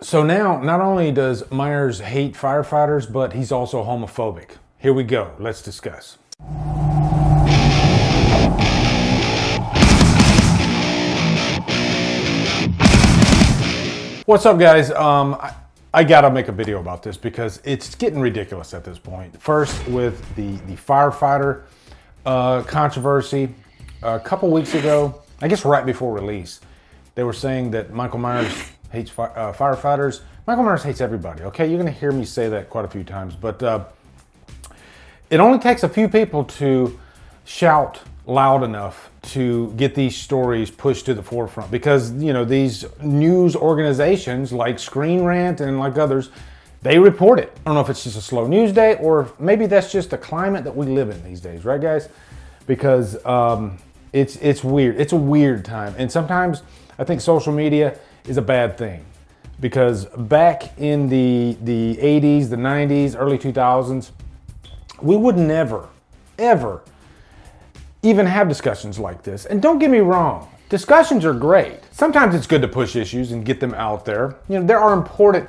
So now, not only does Myers hate firefighters, but he's also homophobic. Here we go. Let's discuss. What's up, guys? I gotta make a video about this because it's getting ridiculous at this point. First, with the firefighter controversy. A couple weeks ago, I guess right before release, they were saying that Michael Myers hates firefighters. Michael Myers hates everybody, okay? You're gonna hear me say that quite a few times, but it only takes a few people to shout loud enough to get these stories pushed to the forefront, because you know, these news organizations like Screen Rant and like others, they report it. I don't know if it's just a slow news day or maybe that's just the climate that we live in these days, right guys? Because it's weird. It's a weird time, and sometimes I think social media is a bad thing, because back in the 80s, the 90s, early 2000s, we would never, ever even have discussions like this. And don't get me wrong, discussions are great. Sometimes it's good to push issues and get them out there. You know, there are important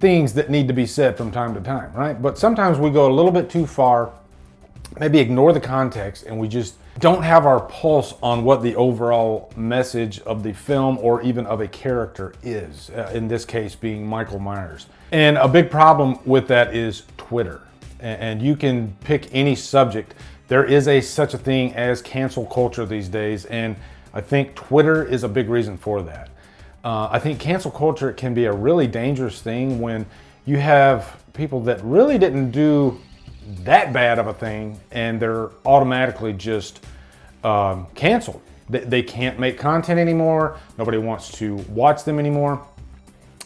things that need to be said from time to time, right? But sometimes we go a little bit too far, maybe ignore the context, and we just don't have our pulse on what the overall message of the film or even of a character is, in this case being Michael Myers. And a big problem with that is Twitter. And you can pick any subject. There is such a thing as cancel culture these days, and I think Twitter is a big reason for that. I think cancel culture can be a really dangerous thing when you have people that really didn't do that bad of a thing and they're automatically just canceled. They can't make content anymore. Nobody wants to watch them anymore.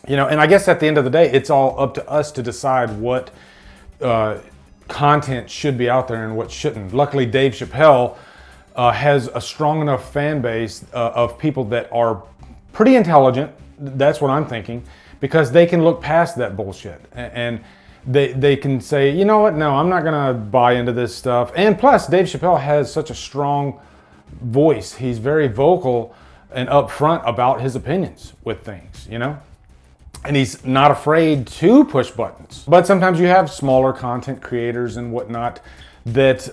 You know, and I guess at the end of the day, it's all up to us to decide what content should be out there and what shouldn't. Luckily, Dave Chappelle has a strong enough fan base of people that are pretty intelligent. That's what I'm thinking, because they can look past that bullshit and they can say, you know what, no, I'm not gonna buy into this stuff. And plus, Dave Chappelle has such a strong voice. He's very vocal and upfront about his opinions with things, you know? And he's not afraid to push buttons. But sometimes you have smaller content creators and whatnot that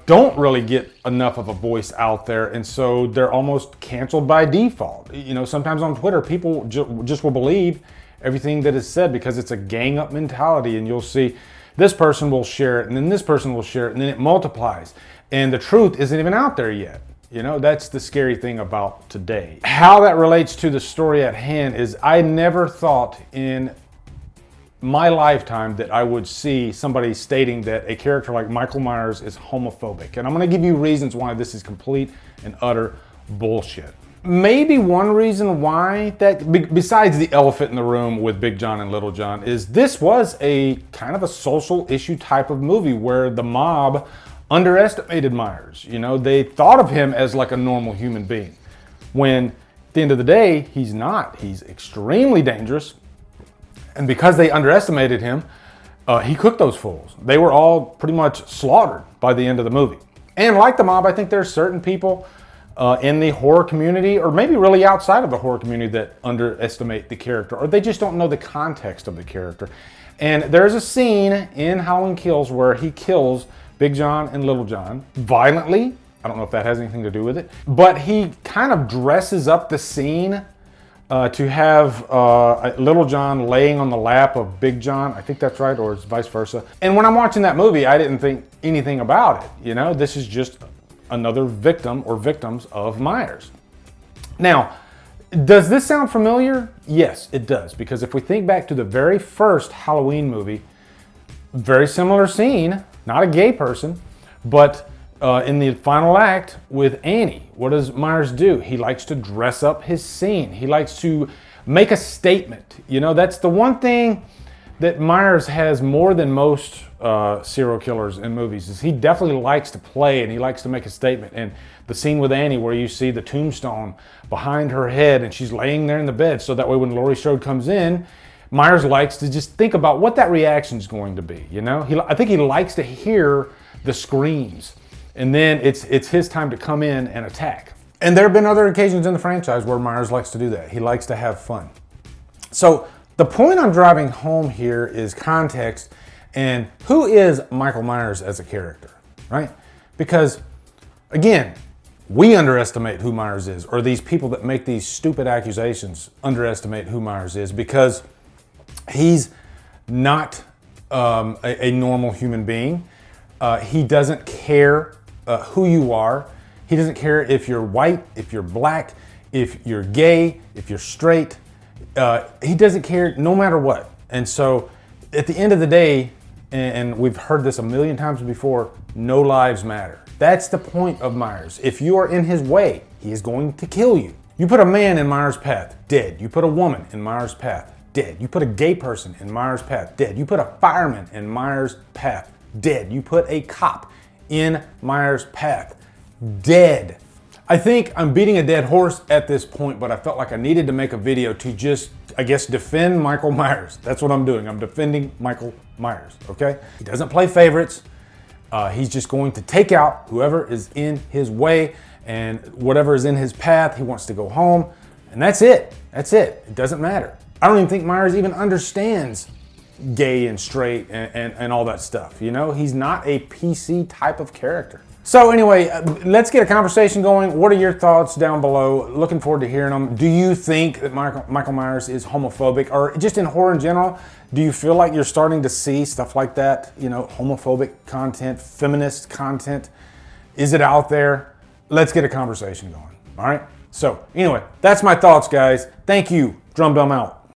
don't really get enough of a voice out there, and so they're almost canceled by default. You know, sometimes on Twitter, people just will believe everything that is said because it's a gang up mentality, and you'll see this person will share it, and then this person will share it, and then it multiplies. And the truth isn't even out there yet. You know, that's the scary thing about today. How that relates to the story at hand is I never thought in my lifetime that I would see somebody stating that a character like Michael Myers is homophobic. And I'm gonna give you reasons why this is complete and utter bullshit. Maybe one reason why that, besides the elephant in the room with Big John and Little John, is this was a kind of a social issue type of movie where the mob underestimated Myers. You know, they thought of him as like a normal human being, when at the end of the day, he's not. He's extremely dangerous. And because they underestimated him, he cooked those fools. They were all pretty much slaughtered by the end of the movie. And like the mob, I think there's certain people in the horror community, or maybe really outside of the horror community, that underestimate the character, or they just don't know the context of the character. And there's a scene in Halloween Kills where he kills Big John and Little John violently. I don't know if that has anything to do with it, but he kind of dresses up the scene to have Little John laying on the lap of Big John. I think that's right, or it's vice versa. And when I'm watching that movie, I didn't think anything about it. You know, this is just another victim or victims of Myers. Now, does this sound familiar? Yes, it does, because if we think back to the very first Halloween movie, very similar scene, not a gay person, but in the final act with Annie, what does Myers do? He likes to dress up his scene. He likes to make a statement. You know, that's the one thing that Myers has more than most serial killers in movies, is he definitely likes to play and he likes to make a statement. And the scene with Annie where you see the tombstone behind her head and she's laying there in the bed, so that way when Laurie Strode comes in, Myers likes to just think about what that reaction is going to be, you know? I think he likes to hear the screams, and then it's his time to come in and attack. And there have been other occasions in the franchise where Myers likes to do that. He likes to have fun. So The point I'm driving home here is context and who is Michael Myers as a character, right? Because, again, we underestimate who Myers is, or these people that make these stupid accusations underestimate who Myers is, because he's not a normal human being. He doesn't care who you are. He doesn't care if you're white, if you're black, if you're gay, if you're straight. He doesn't care no matter what. And so at the end of the day, and we've heard this a million times before, no lives matter. That's the point of Myers. If you are in his way, he is going to kill you. You put a man in Myers' path, dead. You put a woman in Myers' path, dead. You put a gay person in Myers' path, dead. You put a fireman in Myers' path, dead. You put a cop in Myers' path, dead. I think I'm beating a dead horse at this point, but I felt like I needed to make a video to just, I guess, defend Michael Myers. That's what I'm doing. I'm defending Michael Myers, okay? He doesn't play favorites. He's just going to take out whoever is in his way, and whatever is in his path, he wants to go home, and that's it. That's it. It doesn't matter. I don't even think Myers even understands gay and straight and all that stuff, you know? He's not a PC type of character. So anyway, let's get a conversation going. What are your thoughts down below? Looking forward to hearing them. Do you think that Michael Myers is homophobic, or just in horror in general? Do you feel like you're starting to see stuff like that? You know, homophobic content, feminist content. Is it out there? Let's get a conversation going. All right. So anyway, that's my thoughts, guys. Thank you. Drumdum out.